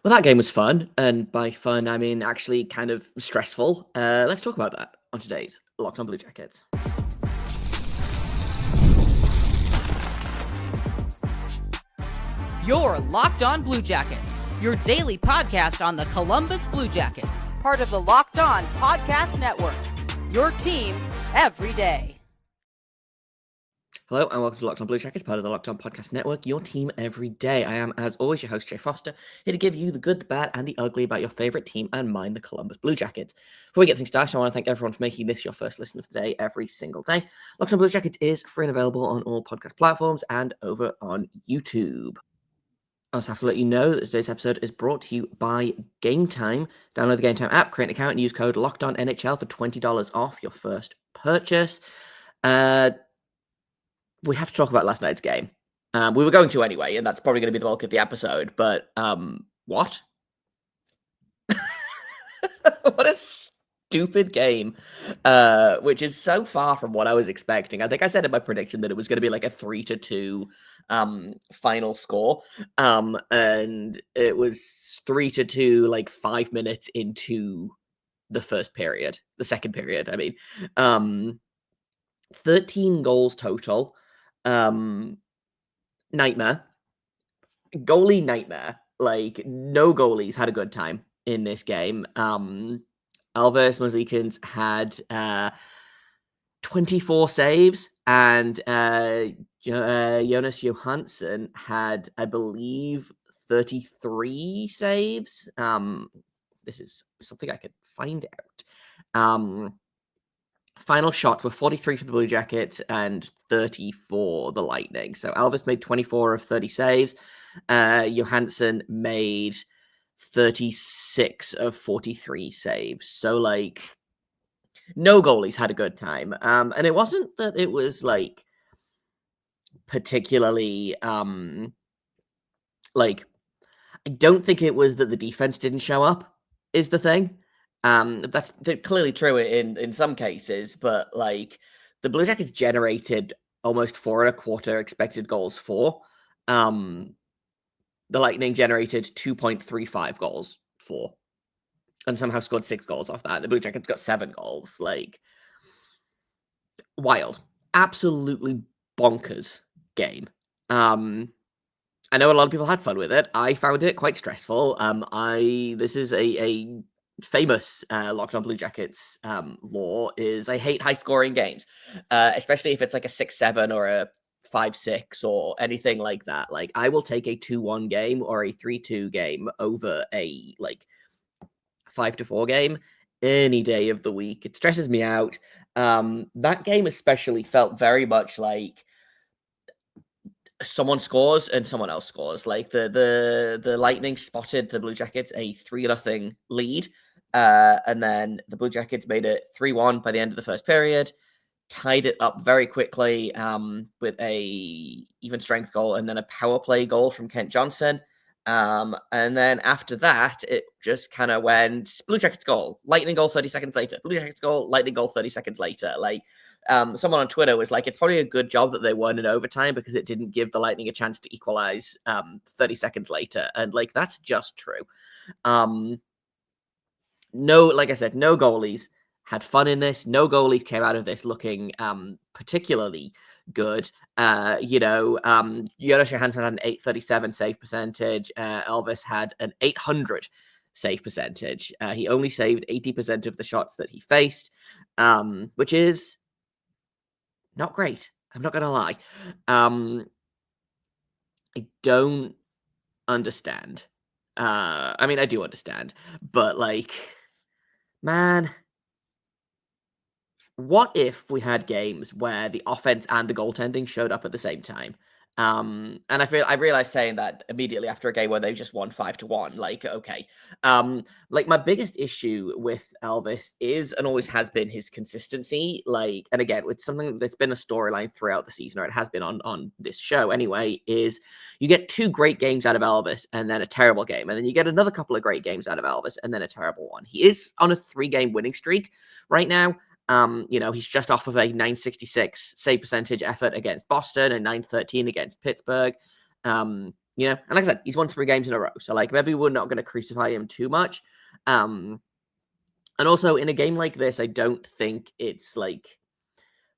Well, that game was fun, and by fun, I mean actually kind of stressful. Let's talk about that on today's Locked on Blue Jackets. You're Locked on Blue Jackets, your daily podcast on the Columbus Blue Jackets, part of the Locked on Podcast Network, your team every day. Hello and welcome to Locked on Blue Jackets, part of the Locked on Podcast Network, your team every day. I am, as always, your host, Jay Foster, here to give you the good, the bad, and the ugly about your favorite team, and mine, the Columbus Blue Jackets. Before we get things started, I want to thank everyone for making this your first listen of the day every single day. Locked on Blue Jackets is free and available on all podcast platforms and over on YouTube. I also have to let you know that today's episode is brought to you by GameTime. Download the GameTime app, create an account, and use code LOCKEDONNHL for $20 off your first purchase. We have to talk about last night's game. We were going to anyway, and that's probably going to be the bulk of the episode, but what? What a stupid game, which is so far from what I was expecting. I think I said in my prediction that it was going to be like a 3-2 final score, and it was 3-2 like 5 minutes into the second period. I mean, 13 goals total. Nightmare. Goalie nightmare. Like, no goalies had a good time in this game. Alves Mozikins had 24 saves, and Jonas Johansson had, I believe, 33 saves. This is something I could find out. Final shots were 43 for the Blue Jackets and 30 for the Lightning. So Alves made 24 of 30 saves. Johansson made 36 of 43 saves. So, like, no goalies had a good time. And it wasn't that it was, like, particularly, like, I don't think it was that the defense didn't show up, is the thing. That's clearly true in some cases, but like the Blue Jackets generated almost 4.25 expected goals for. The Lightning generated 2.35 goals for, and somehow scored 6 goals off that. The Blue Jackets got 7 goals. Like, wild, absolutely bonkers game. I know a lot of people had fun with it. I found it quite stressful. This is a famous Locked on Blue Jackets law is I hate high scoring games, especially if it's like a 6-7 or a 5-6 or anything like that. Like, I will take a 2-1 game or a 3-2 game over a like 5-4 game any day of the week. It stresses me out. That game especially felt very much like someone scores and someone else scores. Like the Lightning spotted the Blue Jackets a 3-0 lead, and then the Blue Jackets made it 3-1 by the end of the first period, tied it up very quickly with a even strength goal and then a power play goal from Kent Johnson. And then after that, it just kind of went Blue Jackets goal, Lightning goal 30 seconds later, Blue Jackets goal, Lightning goal 30 seconds later. Like, someone on Twitter was like, it's probably a good job that they won in overtime because it didn't give the Lightning a chance to equalize 30 seconds later. And like, that's just true. No, like I said, no goalies had fun in this. No goalies came out of this looking particularly good. Jonas Johansson had an 837 save percentage. Alves had an 800 save percentage. He only saved 80% of the shots that he faced, which is not great. I'm not going to lie. I don't understand. I mean, I do understand, but like, man, what if we had games where the offense and the goaltending showed up at the same time? And I realized saying that immediately after a game where they just won 5-1. Like, okay. Like, my biggest issue with Alves is and always has been his consistency. Like, and again, it's something that's been a storyline throughout the season, or it has been on this show anyway, is you get 2 great games out of Alves and then a terrible game. And then you get another couple of great games out of Alves and then a terrible one. He is on a 3-game winning streak right now. He's just off of a 966 save percentage effort against Boston and 913 against Pittsburgh. you know? And like I said, he's won 3 games in a row. So, like, maybe we're not going to crucify him too much. And also, in a game like this, I don't think it's, like,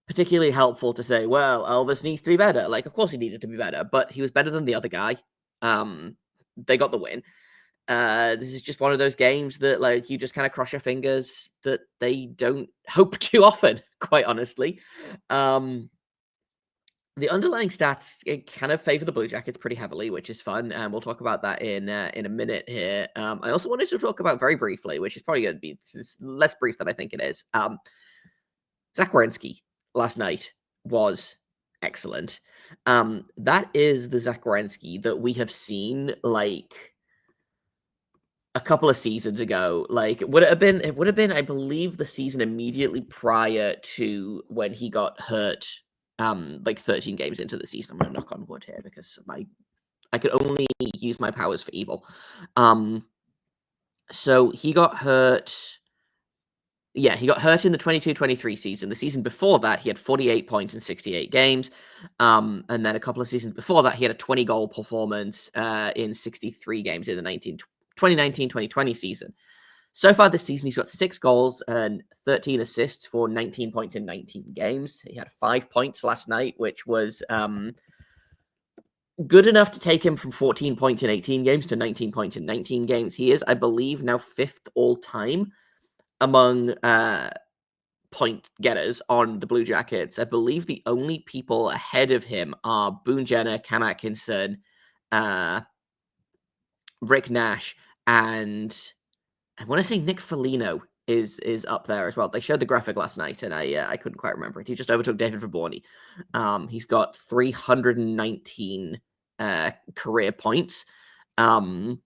particularly helpful to say, well, Elvis needs to be better. Like, of course he needed to be better, but he was better than the other guy. They got the win. This is just one of those games that, like, you just kind of cross your fingers that they don't hope too often, quite honestly. The underlying stats kind of favor the Blue Jackets pretty heavily, which is fun, and we'll talk about that in a minute here. I also wanted to talk about very briefly, which is probably going to be less brief than I think it is. Zach Werenski last night was excellent. That is the Zach Werenski that we have seen, like, a couple of seasons ago. Like, it would have been, I believe, the season immediately prior to when he got hurt. Like 13 games into the season. I'm gonna knock on wood here because I could only use my powers for evil. So he got hurt. Yeah, he got hurt in the 22-23 season. The season before that, he had 48 points in 68 games. And then a couple of seasons before that, he had a 20-goal performance in 63 games in the 2019-2020 season. So far this season, he's got 6 goals and 13 assists for 19 points in 19 games. He had 5 points last night, which was good enough to take him from 14 points in 18 games to 19 points in 19 games. He is, I believe, now 5th all-time among point getters on the Blue Jackets. I believe the only people ahead of him are Boone Jenner, Cam Atkinson, Rick Nash, and I want to say Nick Foligno is up there as well. They showed the graphic last night, and I couldn't quite remember it. He just overtook David Verborny. He's got 319 career points, or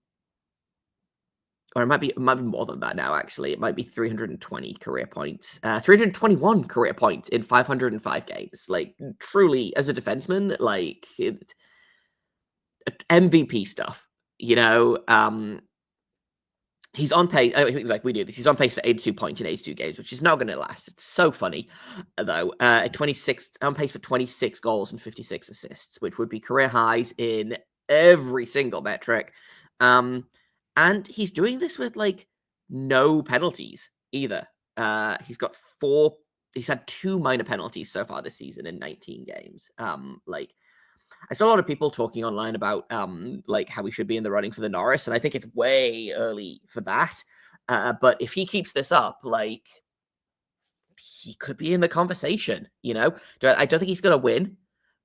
it might be more than that now. Actually, it might be 320 career points, 321 career points in 505 games. Like, truly, as a defenseman, like, MVP stuff. You know. He's on pace, like we do this. He's on pace for 82 points in 82 games, which is not going to last. It's so funny, though. On pace for 26 goals and 56 assists, which would be career highs in every single metric. And he's doing this with, like, no penalties either. He's had 2 minor penalties so far this season in 19 games. Like, I saw a lot of people talking online about like how we should be in the running for the Norris, and I think it's way early for that. But if he keeps this up, like, he could be in the conversation. You know, I don't think he's gonna win,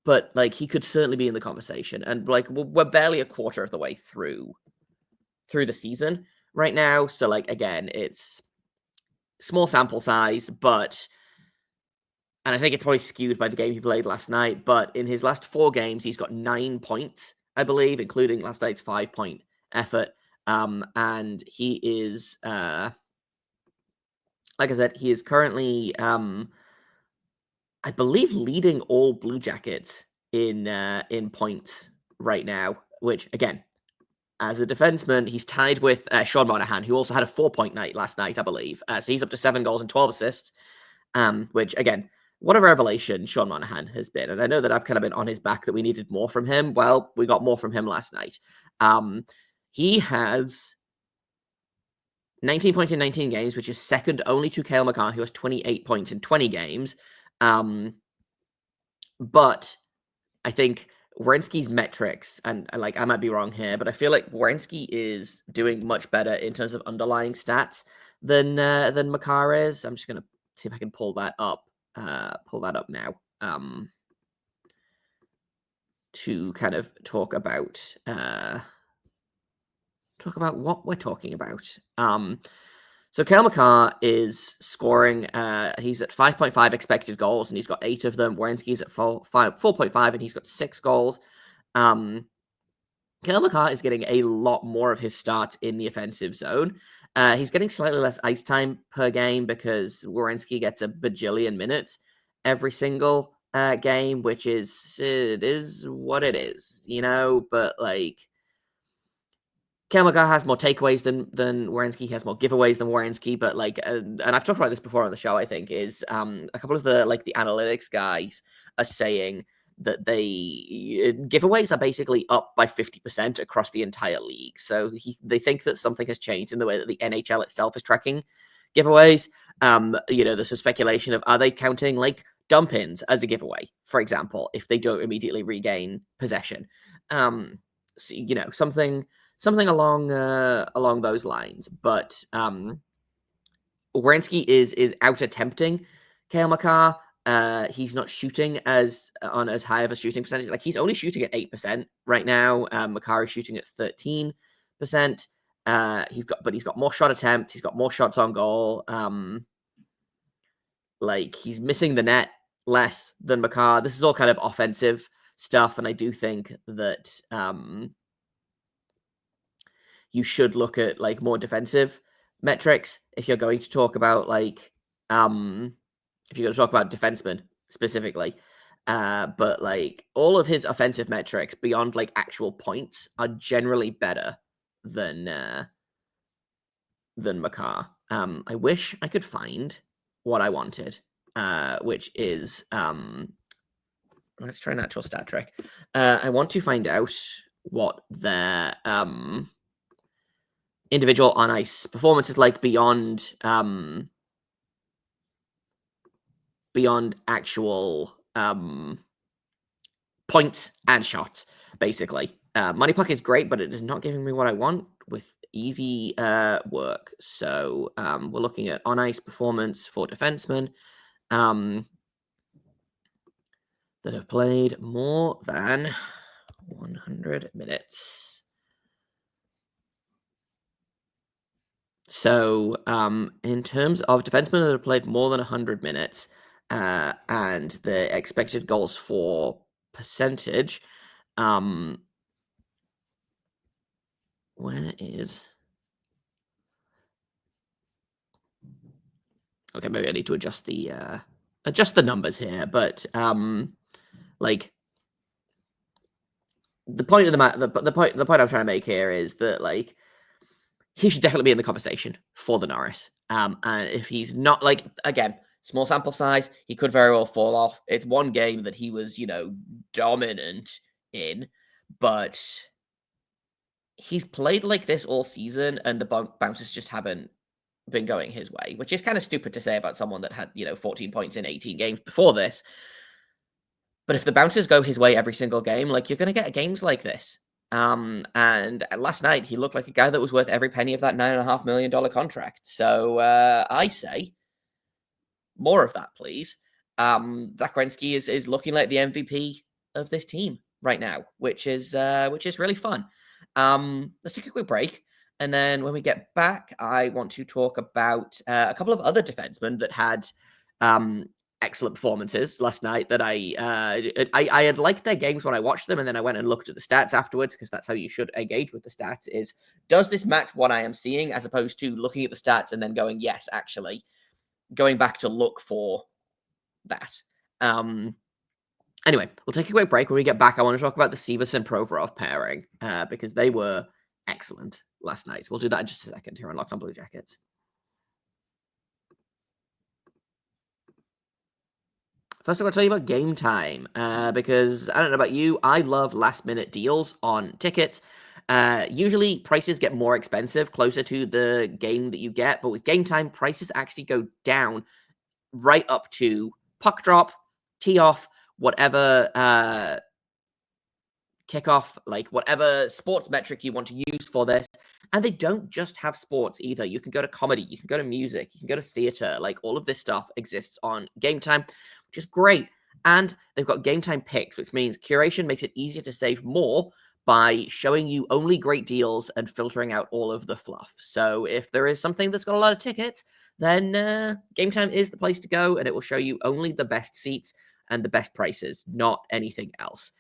but, like, he could certainly be in the conversation. And, like, we're barely a quarter of the way through the season right now, so, like, again, it's small sample size, but. And I think it's probably skewed by the game he played last night. But in his last 4 games, he's got 9 points, I believe, including last night's 5-point effort. And he is, like I said, he is currently, I believe, leading all Blue Jackets in points right now. Which, again, as a defenseman, he's tied with Sean Monahan, who also had a 4-point night last night, I believe. So he's up to 7 goals and 12 assists. Which, again, what a revelation Sean Monahan has been. And I know that I've kind of been on his back that we needed more from him. Well, we got more from him last night. He has 19 points in 19 games, which is second only to Cale Makar, who has 28 points in 20 games. But I think Werenski's metrics, and, like, I might be wrong here, but I feel like Werenski is doing much better in terms of underlying stats than Makar is. I'm just going to see if I can pull that up now, to kind of talk about what we're talking about. So Cale Makar is scoring. He's at 5.5 expected goals, and he's got 8 of them. Werenski's at 4.5, and he's got 6 goals. Cale Makar is getting a lot more of his starts in the offensive zone. He's getting slightly less ice time per game because Werenski gets a bajillion minutes every single game, which is what it is, you know. But, like, Cale Makar has more takeaways than Werenski. He has more giveaways than Werenski. But, like, and I've talked about this before on the show, I think, is a couple of the analytics guys are saying that giveaways are basically up by 50% across the entire league. So they think that something has changed in the way that the NHL itself is tracking giveaways. There's some speculation of, are they counting like dump-ins as a giveaway, for example, if they don't immediately regain possession? Something along those lines. But Werenski is out attempting Cale Makar. He's not shooting as high of a shooting percentage. Like, he's only shooting at 8% right now. Makar is shooting at 13%. He's got more shot attempts. He's got more shots on goal. He's missing the net less than Makar. This is all kind of offensive stuff, and I do think that you should look at like more defensive metrics if you're going to talk about defensemen specifically. But like all of his offensive metrics beyond like actual points are generally better than Makar. I wish I could find what I wanted, which is let's try an actual stat trick. I want to find out what their individual on ice performance is like beyond actual points and shots, basically. Money Puck is great, but it is not giving me what I want with easy work. So we're looking at on ice performance for defensemen that have played more than 100 minutes. So in terms of defensemen that have played more than 100 minutes and the expected goals for percentage, where is... Okay, maybe I need to adjust the numbers here, but like the point of the point I'm trying to make here is that like he should definitely be in the conversation for the Norris. And if he's not, like, again, small sample size, he could very well fall off. It's one game that he was, dominant in, but he's played like this all season, and the bounces just haven't been going his way, which is kind of stupid to say about someone that had, 14 points in 18 games before this. But if the bounces go his way every single game, like, you're going to get games like this. And last night, he looked like a guy that was worth every penny of that $9.5 million contract. So I say, more of that, please. Zach Werenski is looking like the MVP of this team right now, which is really fun. Let's take a quick break. And then when we get back, I want to talk about a couple of other defensemen that had excellent performances last night that I had liked their games when I watched them, and then I went and looked at the stats afterwards, because that's how you should engage with the stats, is does this match what I am seeing, as opposed to looking at the stats and then going, yes, actually, going back to look for that. Anyway, we'll take a quick break. When we get back, I want to talk about the Severson-Provorov pairing, because they were excellent last night. So we'll do that in just a second here on Locked On Blue Jackets. First, I'm going to tell you about GameTime, because I don't know about you, I love last-minute deals on tickets. Usually, prices get more expensive closer to the game that you get, but with GameTime, prices actually go down right up to puck drop, tee off, whatever kickoff, like whatever sports metric you want to use for this. And they don't just have sports either. You can go to comedy, you can go to music, you can go to theater. Like, all of this stuff exists on GameTime, which is great. And they've got GameTime Picks, which means curation makes it easier to save more by showing you only great deals and filtering out all of the fluff. So if there is something that's got a lot of tickets, then GameTime is the place to go, and it will show you only the best seats and the best prices, not anything else.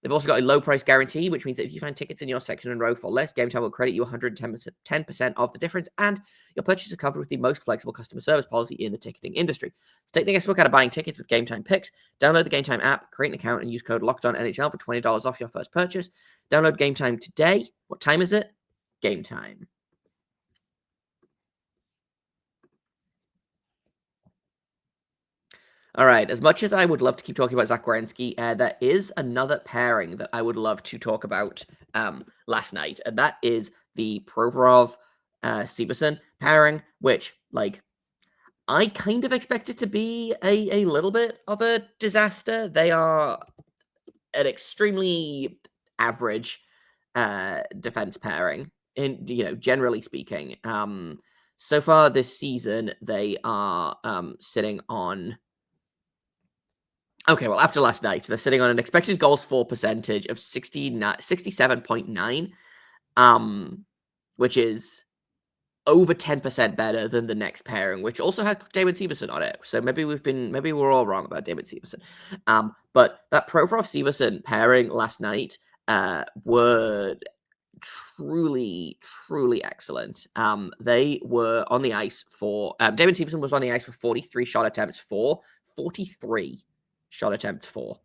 They've also got a low price guarantee, which means that if you find tickets in your section and row for less, GameTime will credit you 110% of the difference, and your purchase is covered with the most flexible customer service policy in the ticketing industry. So take the guesswork out of buying tickets with GameTime Picks. Download the GameTime app, create an account, and use code LOCKEDONNHL for $20 off your first purchase. Download GameTime today. What time is it? Game time. All right. As much as I would love to keep talking about Zach Werenski, there is another pairing that I would love to talk about last night, and that is the Provorov Severson pairing, which, like, I kind of expect it to be a little bit of a disaster. They are an extremely average defense pairing, generally speaking. So far this season, they are sitting on. Okay, well, after last night, they're sitting on an expected goals for percentage of 67.9, which is over 10% better than the next pairing, which also had Damon Severson on it. So maybe we're all wrong about Damon Severson. But that Provorov Severson pairing last night were truly, truly excellent. They were on the ice for Damon Severson was on the ice for 43 shot attempts for, 43 shot attempts for,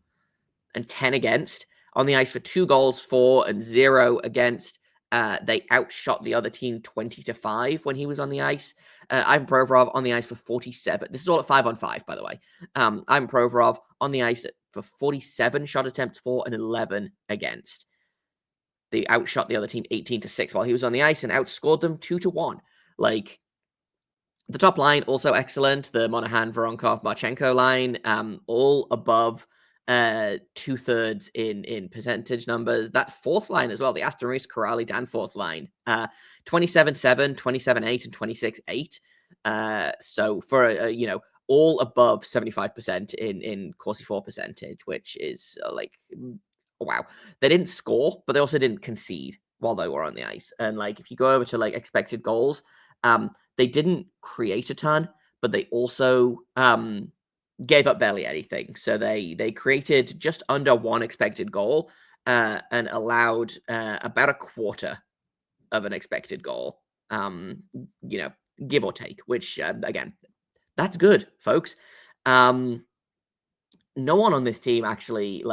and 10 against. On the ice for 2 goals for and 0 against. They outshot the other team 20-5 when he was on the ice. Ivan Provorov on the ice for 47. This is all at 5-on-5, by the way. Ivan Provorov on the ice for 47 shot attempts for and 11 against. They outshot the other team 18-6 while he was on the ice and outscored them 2-1. Like, the top line also excellent. The Monahan, Voronkov, Marchenko line, all above 2/3 in percentage numbers. That fourth line as well, the Aston Reese, Corrali, Danforth line, 27-7, 27-8, and 26-8. So for all above 75% in Corsi 4 percentage, which is wow. They didn't score, but they also didn't concede while they were on the ice. And like, if you go over to like expected goals, they didn't create a ton, but they also gave up barely anything. So they created just under 1 expected goal and allowed about a quarter of an expected goal, give or take, which, again, that's good, folks. No one on this team actually,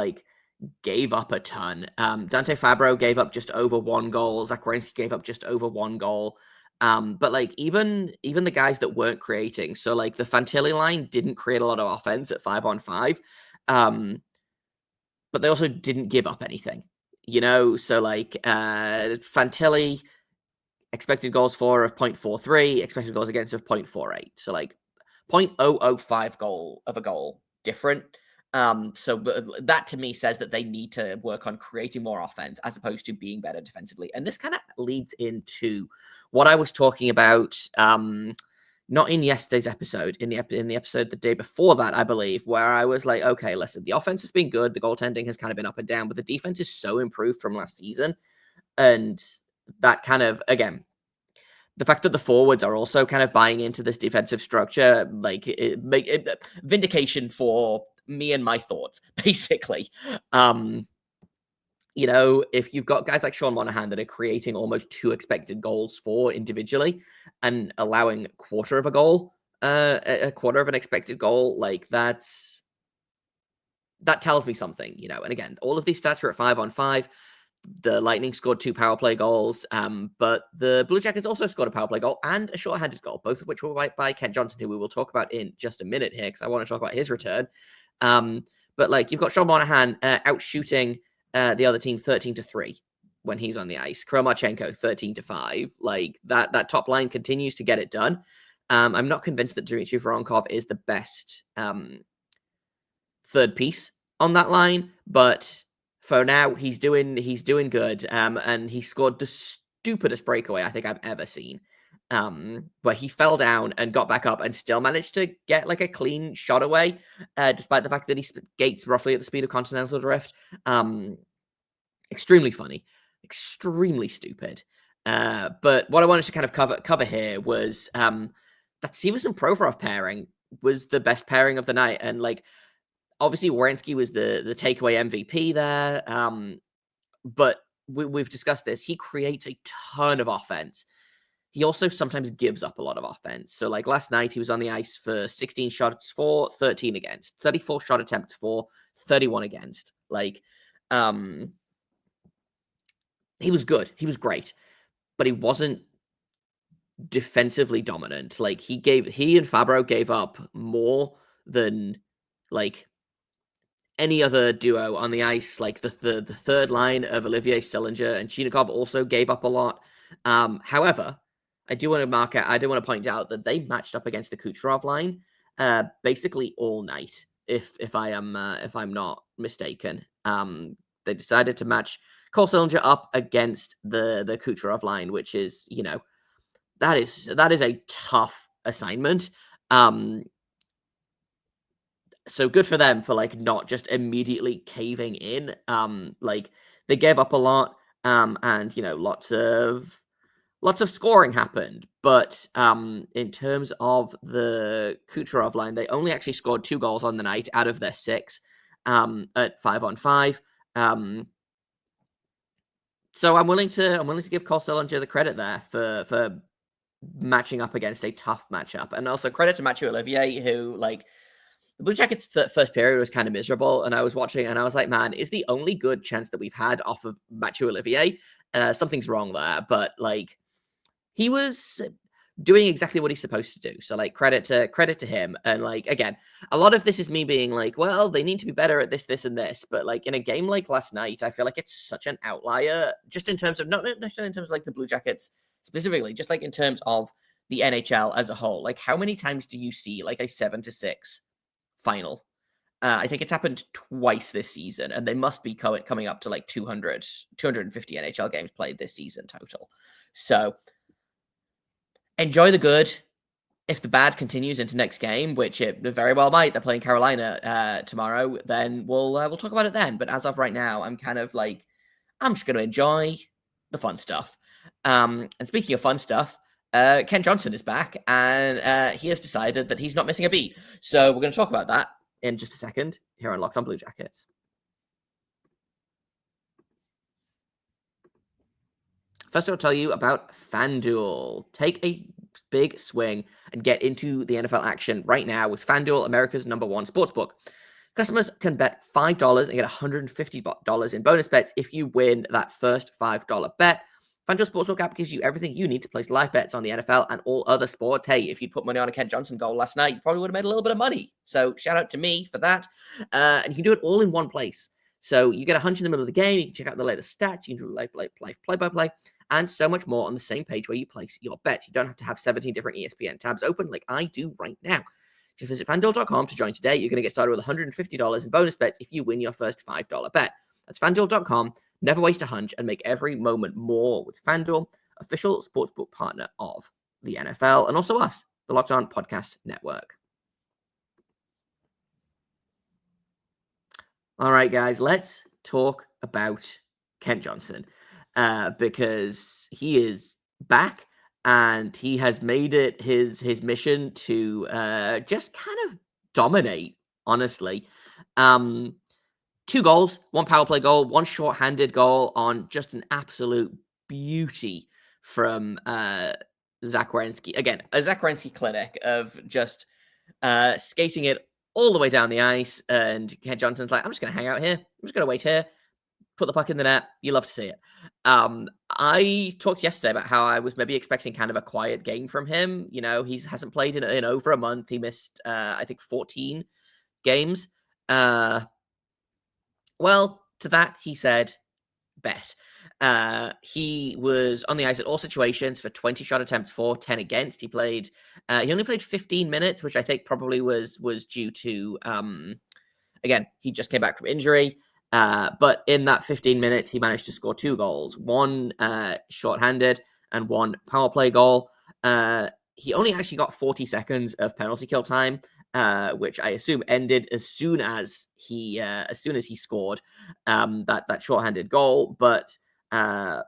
gave up a ton. Dante Fabro gave up just over 1 goal. Zach Werenski gave up just over 1 goal. But even the guys that weren't creating, so the Fantilli line didn't create a lot of offense at 5-on-5, but they also didn't give up anything, So Fantilli expected goals for of 0.43, expected goals against of 0.48, so 0.005 goal of a goal different. So that to me says that they need to work on creating more offense as opposed to being better defensively. And this kind of leads into what I was talking about, not in yesterday's episode, in the episode the day before that, I believe, where I was like, okay, listen, the offense has been good, the goaltending has kind of been up and down, but the defense is so improved from last season. And that kind of, again, the fact that the forwards are also kind of buying into this defensive structure, vindication for me and my thoughts, basically. If you've got guys like Sean Monahan that are creating almost 2 expected goals for individually and allowing a quarter of a goal, a quarter of an expected goal, that tells me something, And again, all of these stats are at 5-on-5. The Lightning scored 2 power play goals, but the Blue Jackets also scored a power play goal and a shorthanded goal, both of which were by Kent Johnson, who we will talk about in just a minute here because I want to talk about his return. But you've got Sean Monahan out shooting the other team 13-3 when he's on the ice. Kirill Marchenko 13-5. That top line continues to get it done. I'm not convinced that Dmitry Voronkov is the best third piece on that line, but for now he's doing good. And he scored the stupidest breakaway I think I've ever seen. Where he fell down and got back up and still managed to get a clean shot away, despite the fact that he skates roughly at the speed of Continental Drift. Extremely funny, extremely stupid. But what I wanted to kind of cover here was that Severson Provorov pairing was the best pairing of the night, and obviously Werenski was the takeaway MVP there. But we've discussed this. He creates a ton of offense. He also sometimes gives up a lot of offense. So last night, he was on the ice for 16 shots for, 13 against, 34 shot attempts for, 31 against. He was good. He was great, but he wasn't defensively dominant. He and Fabro gave up more than like any other duo on the ice. Like the third line of Olivier Sillinger and Chinikov also gave up a lot. However, I do want to point out that they matched up against the Kucherov line basically all night. If I'm not mistaken, they decided to match Cole Sillinger up against the Kucherov line, which is, that is a tough assignment. So good for them for not just immediately caving in. They gave up a lot, and lots of scoring happened. But in terms of the Kucherov line, they only actually scored 2 goals on the night out of their 6 at 5-on-5. So I'm willing to give Cole Sillinger the credit there for matching up against a tough matchup, and also credit to Mathieu Olivier, who the Blue Jackets' first period was kind of miserable, and I was watching, and I was like, man, is the only good chance that we've had off of Mathieu Olivier? Something's wrong there, but he was doing exactly what he's supposed to do. So credit to him. And again, a lot of this is me being well, they need to be better at this, and this. But in a game like last night, I feel like it's such an outlier, just in terms of not necessarily in terms of the Blue Jackets specifically, just in terms of the NHL as a whole. How many times do you see a 7-6 final? I think it's happened twice this season, and they must be coming up to 250 NHL games played this season total. So enjoy the good. If the bad continues into next game, which it very well might, they're playing Carolina tomorrow, then we'll talk about it then. But as of right now, I'm kind of I'm just going to enjoy the fun stuff. And speaking of fun stuff, Kent Johnson is back, and he has decided that he's not missing a beat. So we're going to talk about that in just a second here on Locked On Blue Jackets. First, I'll tell you about FanDuel. Take a big swing and get into the NFL action right now with FanDuel, America's #1 sportsbook. Customers can bet $5 and get $150 in bonus bets if you win that first $5 bet. FanDuel Sportsbook app gives you everything you need to place live bets on the NFL and all other sports. Hey, if you'd put money on a Kent Johnson goal last night, you probably would have made a little bit of money. So shout out to me for that. And you can do it all in one place. So you get a hunch in the middle of the game. You can check out the latest stats. You can do play-by-play, and so much more on the same page where you place your bets. You don't have to have 17 different ESPN tabs open like I do right now. Just visit FanDuel.com to join today. You're going to get started with $150 in bonus bets if you win your first $5 bet. That's FanDuel.com. Never waste a hunch and make every moment more with FanDuel, official sportsbook partner of the NFL, and also us, the Locked On Podcast Network. All right, guys, let's talk about Kent Johnson because he is back and he has made it his mission to just kind of dominate, honestly. 2 goals, 1 power play goal, 1 shorthanded goal on just an absolute beauty from Zach Werenski. Again, a Zach Werenski clinic of just skating it all the way down the ice, and Kent Johnson's I'm just going to hang out here. I'm just going to wait here, put the puck in the net. You love to see it. I talked yesterday about how I was maybe expecting kind of a quiet game from him. He hasn't played in over a month. He missed, I think, 14 games. Well, to that, he said, bet. He was on the ice at all situations for 20 shot attempts for, 10 against. He only played 15 minutes, which I think probably was due to, again, he just came back from injury. But in that 15 minutes, he managed to score 2 goals, 1 shorthanded and 1 power play goal. He only actually got 40 seconds of penalty kill time, which I assume ended as soon as he scored that shorthanded goal. But that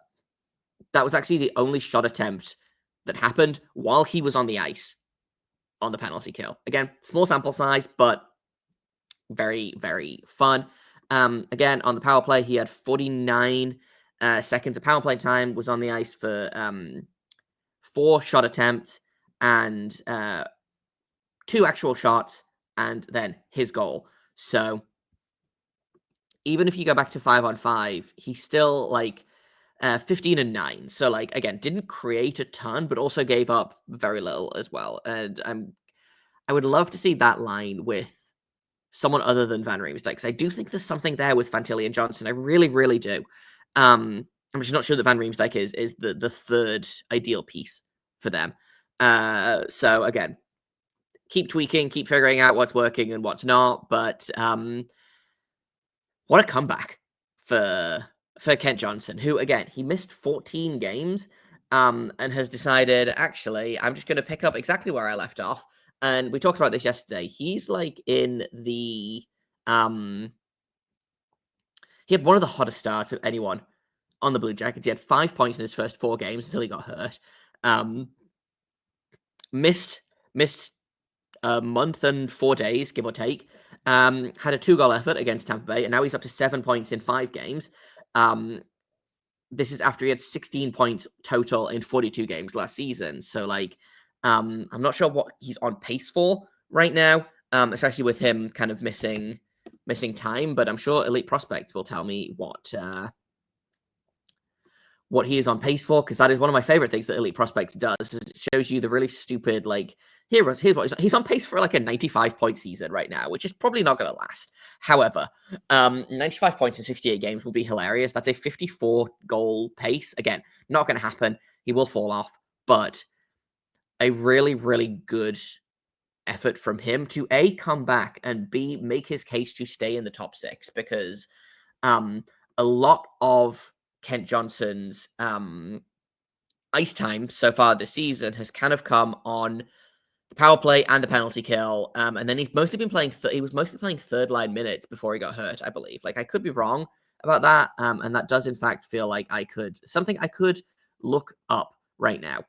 was actually the only shot attempt that happened while he was on the ice on the penalty kill. Again, small sample size, but very, very fun. Again, on the power play, he had 49 seconds of power play time, was on the ice for 4 shot attempts and 2 actual shots, and then his goal. So even if you go back to 5-on-5, he's still 15-9. So again, didn't create a ton, but also gave up very little as well. And I would love to see that line with someone other than Van Riemsdyk. Because I do think there's something there with Fantilli and Johnson. I really, really do. I'm just not sure that Van Riemsdyk is the third ideal piece for them. So again, keep tweaking, keep figuring out what's working and what's not. But what a comeback for Kent Johnson, who again, he missed 14 games and has decided, actually, I'm just going to pick up exactly where I left off. And we talked about this yesterday. He's like in the he had one of the hottest starts of anyone on the Blue Jackets. He had 5 points in his first 4 games until he got hurt. Missed a month and 4 days, give or take. Had a 2-goal effort against Tampa Bay, and now he's up to 7 points in 5 games. This is after he had 16 points total in 42 games last season. So, like, I'm not sure what he's on pace for right now, especially with him kind of missing time. But I'm sure Elite Prospects will tell me what he is on pace for, because that is one of my favorite things that Elite Prospects does. Is it shows you the really stupid, like, here's what he's on pace for, like a 95-point season right now, which is probably not going to last. However, 95 points in 68 games will be hilarious. That's a 54-goal pace. Again, not going to happen. He will fall off, but a really, really good effort from him to A, come back, and B, make his case to stay in the top 6, because a lot of Kent Johnson's ice time so far this season has kind of come on the power play and the penalty kill, and then he's mostly been playing. He was mostly playing third line minutes before he got hurt, I believe. Like, I could be wrong about that, and that does in fact feel like I could look up right now.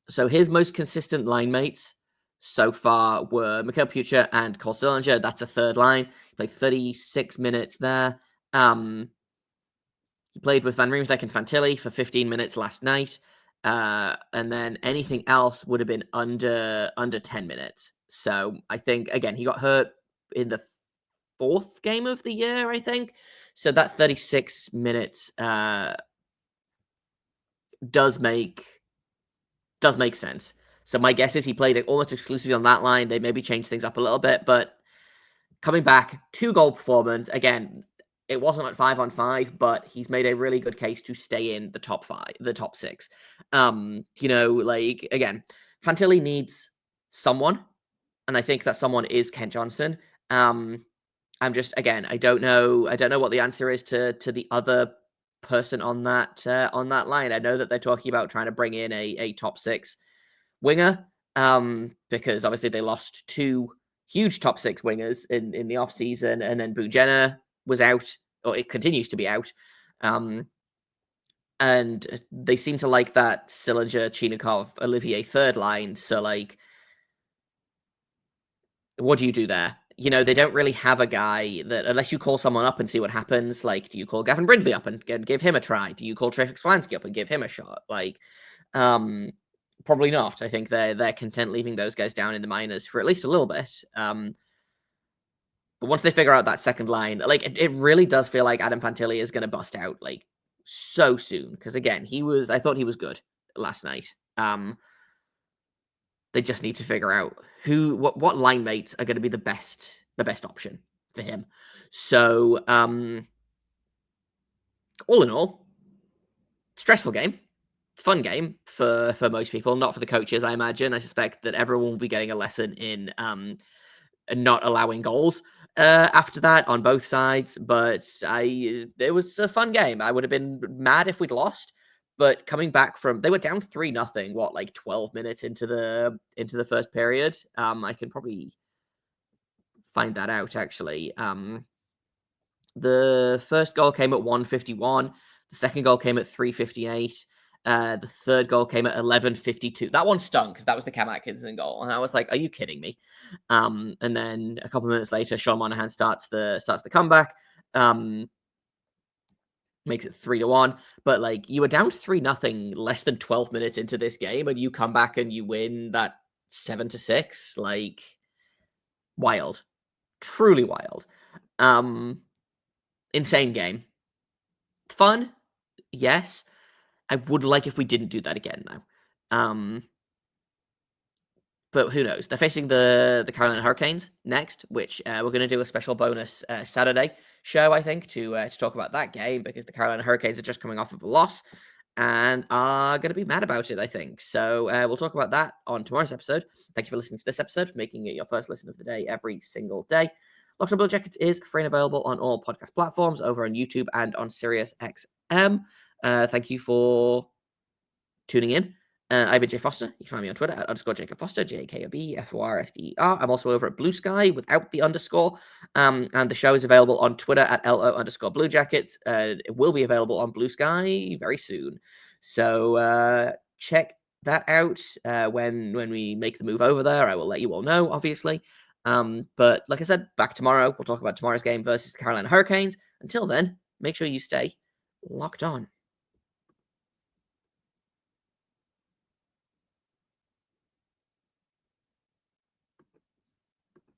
So his most consistent line mates so far were Mikhail Pucha and Cole Sillinger. That's a third line. He played 36 minutes there. He played with Van Riemsdyk and Fantilli for 15 minutes last night. And then anything else would have been under 10 minutes. So I think, again, he got hurt in the 4th game of the year, I think. So that 36 minutes does make sense. So my guess is he played almost exclusively on that line. They maybe changed things up a little bit, but coming back, 2-goal performance. Again, it wasn't like 5-on-5, but he's made a really good case to stay in the top 6. Like, again, Fantilli needs someone, and I think that someone is Kent Johnson. I'm just, again, I don't know what the answer is to the other person on that line. I know that they're talking about trying to bring in a top 6 winger, because obviously they lost 2 huge top 6 wingers in the offseason, and then Bujena was out, or it continues to be out. And they seem to like that Sillinger, Chinikov, Olivier third line. So, like, what do you do there? They don't really have a guy that, unless you call someone up and see what happens. Like, do you call Gavin Brindley up and give him a try? Do you call Trafik Swansky up and give him a shot? Like, probably not. I think they're content leaving those guys down in the minors for at least a little bit. But once they figure out that second line, like, it really does feel like Adam Fantilli is going to bust out, like, so soon. Because, again, I thought he was good last night. They just need to figure out what line mates are going to be the best option for him. So, all in all, stressful game, fun game for most people, not for the coaches, I imagine. I suspect that everyone will be getting a lesson in not allowing goals after that on both sides. But it was a fun game. I would have been mad if we'd lost. But coming back they were down 3-0, like 12 minutes into the first period. I can probably find that out, actually. The first goal came at 1:51. The second goal came at 3:58. The third goal came at 11:52. That one stung because that was the Cam Atkinson goal, and I was like, "Are you kidding me?" And then a couple of minutes later, Sean Monahan starts the comeback. Makes it 3-1, but like, you were down 3-0 less than 12 minutes into this game, and you come back and you win that 7-6. Like, wild, truly wild. Insane game, fun, yes. I would like if we didn't do that again now. But who knows? They're facing the Carolina Hurricanes next, which we're going to do a special bonus Saturday show, I think, to talk about that game, because the Carolina Hurricanes are just coming off of a loss and are going to be mad about it, I think. So we'll talk about that on tomorrow's episode. Thank you for listening to this episode, for making it your first listen of the day every single day. Locked On Blue Jackets is free and available on all podcast platforms, over on YouTube and on SiriusXM. Thank you for tuning in. I've been Jay Foster. You can find me on Twitter at _Jacob Foster, JAKOBFORSDER. I'm also over at Blue Sky without the underscore. And the show is available on Twitter at LO_Blue Jackets. It will be available on Blue Sky very soon. So check that out when we make the move over there. I will let you all know, obviously. But like I said, back tomorrow. We'll talk about tomorrow's game versus the Carolina Hurricanes. Until then, make sure you stay locked on.